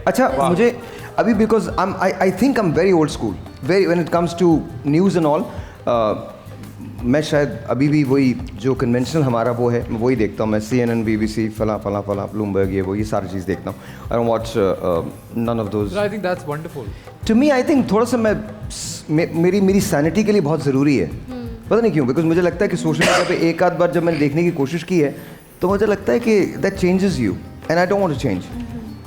अच्छा मुझे अभी because I think I am very old school very when it comes to news and all. मैं शायद अभी भी वही जो कन्वेंशनल हमारा वो है मैं वही देखता हूँ। मैं CNN, BBC, फला फला फला ब्लूमबर्ग ये सारी चीज़ देखता हूँ। I don't watch none of those. I think that's wonderful. To me I think थोड़ा सा मेरी सैनिटी के लिए बहुत ज़रूरी है। पता नहीं क्यों, बिकॉज मुझे लगता है कि सोशल मीडिया पे एक आध बार जब मैंने देखने की कोशिश की है तो मुझे लगता है कि that changes you and I don't want to change.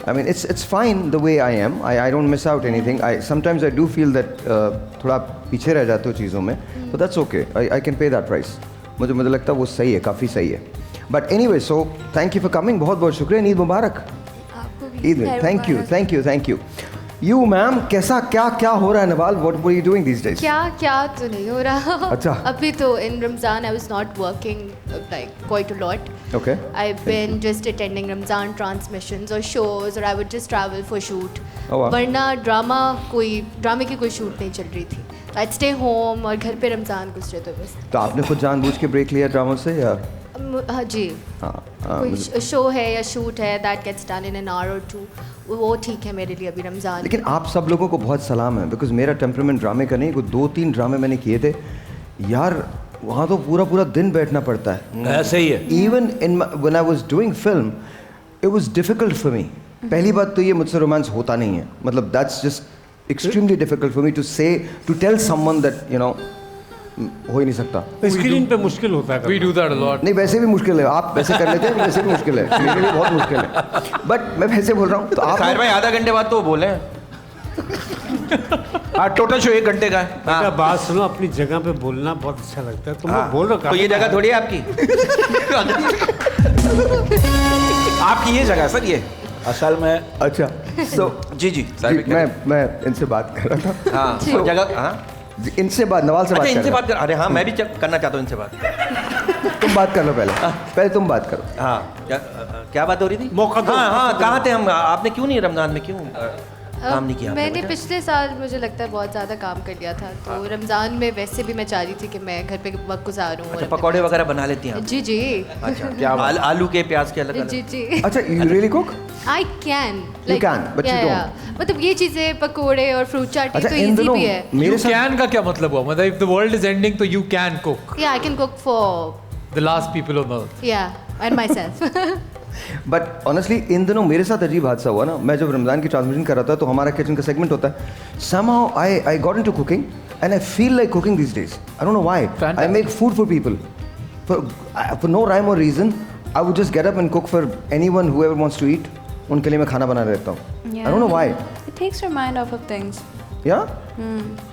I mean, it's fine the way I am. I don't miss out anything. Sometimes I do feel that थोड़ा पीछे रह जाते हो चीज़ों में, but that's okay. I can pay that price. मुझे लगता है वो सही है, काफ़ी सही है. But anyway, so thank you for coming. बहुत शुक्रिया. ईद मुबारक. आपको भी Eid thank you. You ma'am, क्या हो रहा है Nawal? What were you doing these days? क्या तो नहीं हो रहा. अच्छा. अभी तो in Ramzan I was not working like quite a lot. Okay. I've been just attending Ramzan transmissions or shows, or I would just travel for shoot. Oh, wow. वरना ड्रामे की कोई शूट नहीं चल रही थी. I'd stay home और घर पे रमज़ान गुजरे तो बस. तो आपने खुद जानबूझ के ब्रेक लिया ड्रामा से या? हाँ जी. कोई शो है या शूट है that gets done in an hour or two. वो ठीक है मेरे लिए अभी रमज़ान. लेकिन आप सब लोगों को बहुत सलाम है, बिकॉज मेरा टेम्परामेंट ड्रामे का नहीं, 2-3 ड्रामे मैंने किए थे यार, वहाँ तो पूरा दिन बैठना पड़ता है. ऐसे ही है. Even when I was doing film it was difficult for मी. पहली बात तो ये मुझसे रोमांस होता नहीं है, मतलब that's just extremely difficult for me to tell someone that you know हो ही नहीं सकता. स्क्रीन पे मुश्किल होता है. We do that a lot. नहीं वैसे भी मुश्किल है, आप वैसे कर लेते हैं, वैसे भी मुश्किल है, मेरे लिए बहुत मुश्किल है. बट मैं वैसे बोल रहा हूँ तो आप खैर भाई आधा घंटे बाद तो बोले. हाँ टोटल शो 1 घंटे का है. हाँ. बात सुनो, अपनी जगह पे बोलना बहुत अच्छा लगता है. तुम लोग बोल रहे हो तो ये जगह थोड़ी है आपकी. आपकी ये जगह सर ये असल में. अच्छा सो जी मैं इनसे बात कर रहा था. हाँ तो जगह. हाँ इनसे बात नवाल से बात अच्छा कर इनसे रहा बात कर. अरे हाँ मैं भी करना चाहता हूँ इनसे बात. तुम बात कर लो पहले तुम बात करो. हाँ क्या बात हो रही थी? मौका दो. हाँ कहाँ थे हम? आपने क्यों नहीं रमजान में क्यों काम नहीं किया? मैंने पिछले साल मुझे लगता है बहुत ज़्यादा काम कर लिया था, तो रमज़ान में वैसे भी मैं चाह रही थी कि मैं घर पे वक्त गुजारूँ. अच्छा पकौड़े वगैरह बना लेती हैं आप? जी. अच्छा क्या आलू के प्याज के अलग? जी. अच्छा you really cook? I can. You can, but you don't. मतलब ये चीज़ें पकौड़े और फ्रूट चाट अच्छा तो इन इजी दोनों भी है. मेरे You साथ can का क्या मतलब हुआ? मतलब if the world is ending तो you can cook. Yeah, I can cook for The last people on earth. and myself. But honestly इन दिनों मेरे साथ अजीब हादसा हुआ ना. मैं जब रमज़ान की ट्रांसमिशन कर रहा था तो हमारा किचन का सेगमेंट होता है. somehow I got into cooking and I feel like cooking these days. I don't know why. Fantastic. I make food for people for no rhyme or reason. I would just get up and cook for anyone whoever wants to eat. उनके लिए मैं खाना बना रहता हूँ. I don't know why. It takes your mind off of things. Yeah?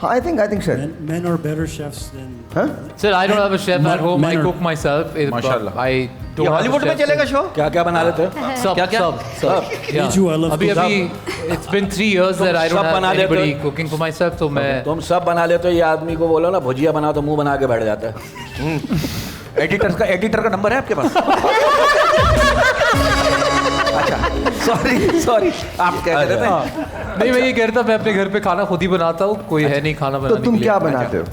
I think sir. Men are better chefs than. Huh? Sir, I don't have a chef at home. I Men are- cook myself. माशाल्लाह. I ये don't have a Hollywood में chef. चलेगा show? क्या क्या बना लेते हो? सब क्या? सब. Me too, I love अभी cooking. it's been 3 years that I सब don't बना have लेते हो? anybody cooking for myself. तो मैं तुम सब बना लेते हो. ये आदमी को बोलो ना भुजिया बनाओ तो मुंह बना के बैठ जाता है. एडिटर का नंबर है आपके पास? अच्छा सॉरी आप क्या कहते थे? नहीं मैं ये कह रहा था मैं अपने घर पे खाना खुद ही बनाता हूँ. कोई है नहीं खाना बनाने तो तुम के लिए. क्या बनाते हो?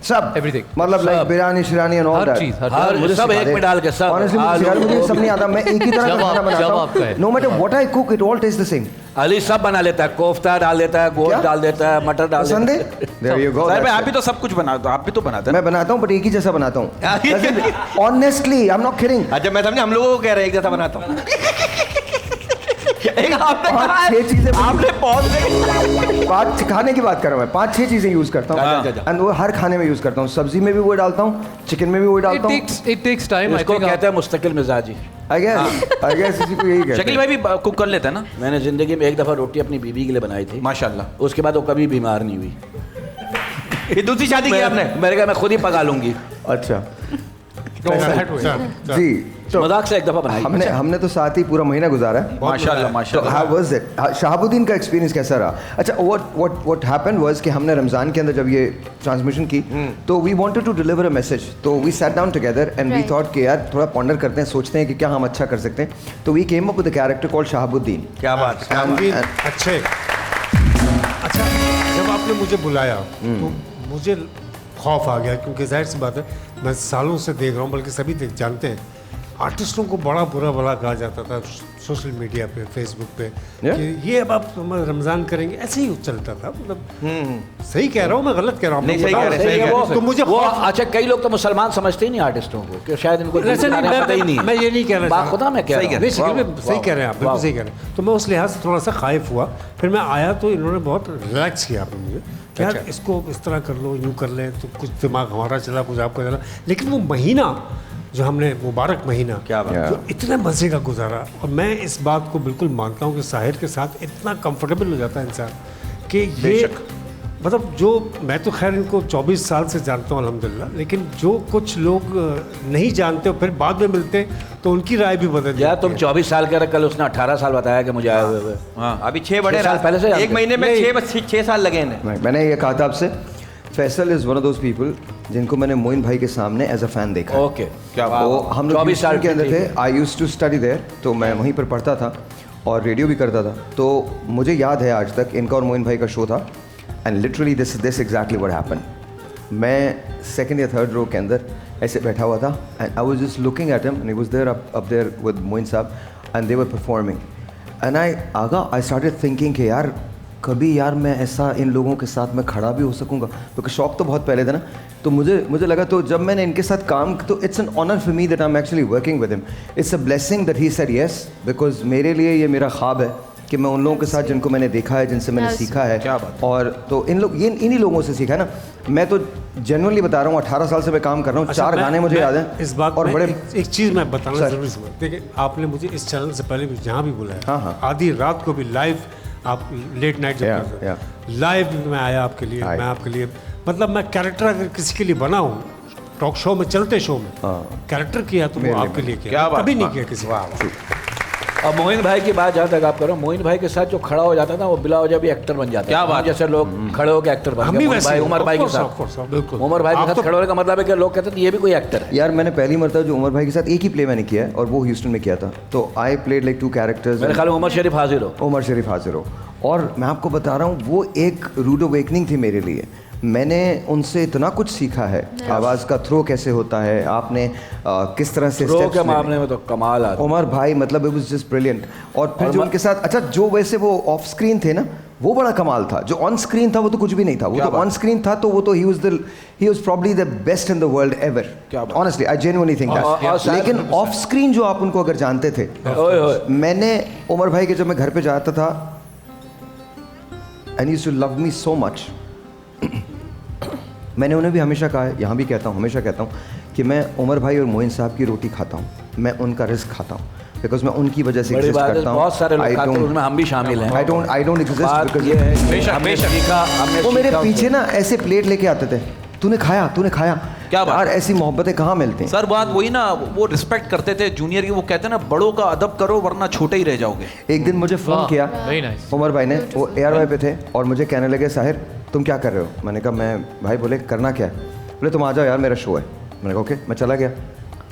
सब Everything. मतलब लाइक सब. बिरयानी शिरानी एंड ऑल हर दैट. चीज़, हर हर चीज़. सब एक में डाल के सब. ऑनेस्टली मुझे सब नहीं आता. मैं एक ही तरह का खाना बनाता जब आपका हूँ. है. No matter what I cook it all taste the same. अली सब बना लेता है. कोफ्ता डाल देता है, क्या? गोश्त डाल देता है, मटर डाल देता पसंद है. है? There you go. साहिब आप भी तो सब कुछ बनाते हो. आप भी तो बनाते हैं. मैं बनाता हूँ बट एक ही जैसा बनाता हूँ. Honestly I am not kidding. अच्छा मैं समझा हम लोगों को कह रहे हैं एक जैसा बनाता हूँ. एक आपने कहा 5-6 चीजें आपने पॉज 5 खाने की बात कर रहा हूँ मैं. 5-6 चीजें यूज करता हूँ एंड वो हर खाने में यूज करता हूँ. सब्जी में भी वो डालता हूँ, चिकन में भी वो डालता हूँ. It takes time. I इसको think कहते हैं मुस्तकिल मिजाजी. आई गेस इसी को यही कहते शकील हैं. भाई भी कुक कर लेते हैं ना. मैंने जिंदगी में एक दफा रोटी अपनी बीवी के लिए बनाई थी माशाल्लाह. उसके बाद वो कभी बीमार नहीं हुई. ये दूसरी शादी की आपने? मैंने कहा मैं खुद ही पका लूंगी. अच्छा go that way. जी तो मजाक से एक दफा बनाई. हमने तो साथ ही पूरा महीना गुजारा है. माशाल्लाह तो माशाल्लाह. How was it? शहाबुद्दीन का एक्सपीरियंस कैसा रहा? अच्छा व्हाट हैपेंड वाज कि हमने रमज़ान के अंदर जब ये ट्रांसमिशन की तो we wanted to deliver a message. तो we sat down together and we Right. Thought कि यार थोड़ा पॉन्डर करते हैं, सोचते हैं कि क्या हम अच्छा कर सकते हैं. तो we came up with a character called Shahabuddin. क्या बात. अच्छे. अच्छा जब आपने मुझे बुलाया तो मुझे खौफ आ गया, क्योंकि जाहिर सी बात है मैं सालों से देख रहा हूँ, बल्कि सभी जानते हैं आर्टिस्टों को बड़ा बुरा भला कहा जाता था सोशल मीडिया पे, फेसबुक पे Yeah. कि ये अब आप रमज़ान करेंगे, ऐसे ही चलता था। मतलब सही कह रहा हूँ मैं, गलत कह रहा हूँ? नहीं, सही कह रहे हैं, सही है वो, तो मुझे वो अच्छा कई लोग तो मुसलमान समझते ही नहीं आर्टिस्टों को, कि शायद इनको वैसे नहीं, पता ही नहीं है। मैं ये नहीं कह रहा। बात खुदा मैं कह रहा हूँ। नहीं, सही कह रहे हैं आप, बिल्कुल सही कह रहे हैं। तो मैं उस लिहाज से थोड़ा सा खाइफ हुआ। फिर मैं आया तो इन्होंने बहुत रिलैक्स किया आपने मुझे कि यार इसको इस तरह कर लो, यूँ कर ले, तो कुछ दिमाग हमारा चला, कुछ आपका चला। लेकिन वो महीना जो हमने, मुबारक महीना, क्या बात, जो इतने मज़े का गुजारा, और मैं इस बात को बिल्कुल मानता हूँ कि साहिर के साथ इतना कंफर्टेबल हो जाता है इंसान कि ये मतलब जो, मैं तो खैर इनको 24 साल से जानता हूँ अल्हम्दुलिल्लाह, लेकिन जो कुछ लोग नहीं जानते और फिर बाद में मिलते तो उनकी राय भी बदल यार जाती तुम 24 साल कह रहे, कल उसने 18 साल बताया कि मुझे आए हुए। हाँ अभी 6 बड़े 6 साल पहले से जानते एक महीने में 6 साल लगे इन्हें। मैंने ये कहा था आपसे, Faisal is one of those people जिनको मैंने मोइन भाई के सामने एज अ फ़ैन देखा। ओके, क्या वो हम लोग 24 साल के अंदर ठीक थे। है। आई यूज़ टू स्टडी देयर, तो मैं वहीं पर पढ़ता था और रेडियो भी करता था। तो मुझे याद है आज तक, इनका और मोइन भाई का शो था, and literally this exactly what happen. मैं सेकंड या थर्ड रो के अंदर ऐसे बैठा हुआ था, and I was just looking at him, and he was there up there with Moin sahab, and they were performing, and I started thinking कि यार कभी यार मैं ऐसा इन लोगों के साथ मैं खड़ा भी हो सकूंगा, क्योंकि शौक तो बहुत पहले था ना। तो मुझे लगा, तो जब मैंने इनके साथ काम, तो it's an honour for me that I am actually working with him. It's a blessing that he said yes, because मेरे लिए ये मेरा ख्वाब है कि मैं उन लोगों के साथ जिनको मैंने देखा है, जिनसे मैंने सीखा है। क्या बात। और तो इन्हीं लोगों से सीखा है ना। मैं तो जेन्युइनली बता रहा हूँ, 18 साल से मैं काम कर रहा हूँ। 4 गाने मुझे याद हैं इस बात और में बड़े एक चीज़ मैं बताना सर। जरूरी समझ। देखिए, आपने मुझे इस चैनल से पहले भी जहाँ भी बुलाया, हाँ, हाँ। आधी रात को भी लाइव, आप लेट नाइट जब Yeah, करते हैं, लाइव मैं आया आपके लिए, मैं आपके लिए, मतलब मैं कैरेक्टर अगर किसी के लिए बना हूँ, टॉक शो में, चलते शो में कैरेक्टर किया तो वो आपके लिए किया, क्या बात, कभी नहीं हाँ। किया किसी के लिए। अब मोइन भाई की बात जहाँ तक आप करो, मोइन भाई के साथ जो खड़ा हो जाता था वो बिला वजह भी एक्टर बन जाता। क्या बात। जैसे लोग खड़े होकर एक्टर बन हम गए, भी मोइन वैसे भाई, ही, उमर भाई के of course, साथ। of course, बिल्कुल। उमर भाई के आप साथ तो- खड़े होने का मतलब है कि लोग कहते थे ये भी कोई एक्टर है। यार मैंने पहली मरतबा जो उमर भाई के साथ एक ही प्ले मैंने किया है, और वो ह्यूस्टन में किया था। तो आई प्लेड लाइक 2 कैरेक्टर्स। मेरे ख्याल में उमर शरीफ हाजिर हो। उमर शरीफ हाजिर हो। और मैं आपको बता रहा हूँ, वो एक रूड अवेकनिंग थी मेरे लिए। मैंने उनसे इतना कुछ सीखा है, आवाज़ का थ्रो कैसे होता है, आपने किस तरह से रो steps के लेने। मामले में तो कमाल आता। उमर भाई मतलब इट वाज जस्ट ब्रिलियंट। और फिर जो उनके साथ, अच्छा जो वैसे वो ऑफ स्क्रीन थे ना, वो बड़ा कमाल था। जो ऑन स्क्रीन था वो तो कुछ भी नहीं था। वो तो ऑन स्क्रीन था, तो वो तो he was probably the best in the world ever. Honestly I genuinely think that. लेकिन ऑफ स्क्रीन जो आप उनको अगर जानते थे, ओए ओए। मैंने उमर भाई के जब मैं घर पे जाता था, and he used to love me so much. मैंने उन्हें भी हमेशा कहा है, यहाँ भी कहता हूँ, हमेशा कहता हूँ कि मैं उमर भाई और मोइन साहब की रोटी खाता हूँ, मैं उनका रिस्क खाता हूँ, बिकॉज मैं उनकी वजह से बड़ी एग्जिस्ट बात है, करता हूँ। बहुत सारे लोग खाते हैं, उनमें हम भी शामिल हैं। आई डोंट एग्जिस्ट बात बिकॉज ये है कि बेशक, हमने बेशक। सीखा, हमने वो मेरे सीखा पीछे ना ऐसे प्लेट लेके आते थे, तूने खाया। क्या बात। यार ऐसी मोहब्बतें कहाँ मिलती हैं। सर बात वही ना, वो रिस्पेक्ट करते थे जूनियर की। वो कहते हैं ना, बड़ों का अदब करो वरना छोटे ही रह जाओगे। एक दिन मुझे फ़ोन किया वेरी नाइस। उमर भाई ने, वो ARY पे थे, और मुझे कहने लगे, साहिर तुम क्या कर रहे हो? मैंने कहा मैं, भाई बोले करना क्या है? बोले तुम आ जाओ यार, मेरा शो है। मैंने कहा ओके। मैं चला गया।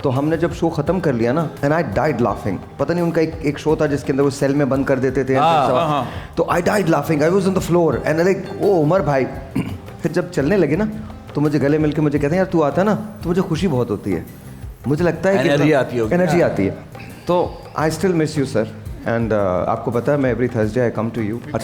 तो हमने जब शो ख़त्म कर लिया ना, एंड आई डाइड लाफिंग। पता नहीं उनका एक शो था जिसके अंदर वो सेल में बंद कर देते थे। तो I died laughing, I was on the floor and like oh Umar भाई। फिर जब चलने लगे ना, तो मुझे गले मिल के मुझे कहते हैं, यार तू आता ना तो मुझे खुशी बहुत होती है। मुझे लगता है कि एनर्जी आती होगी। एनर्जी आती है। तो I still miss you sir, and आपको पता है मैं every Thursday I come to you.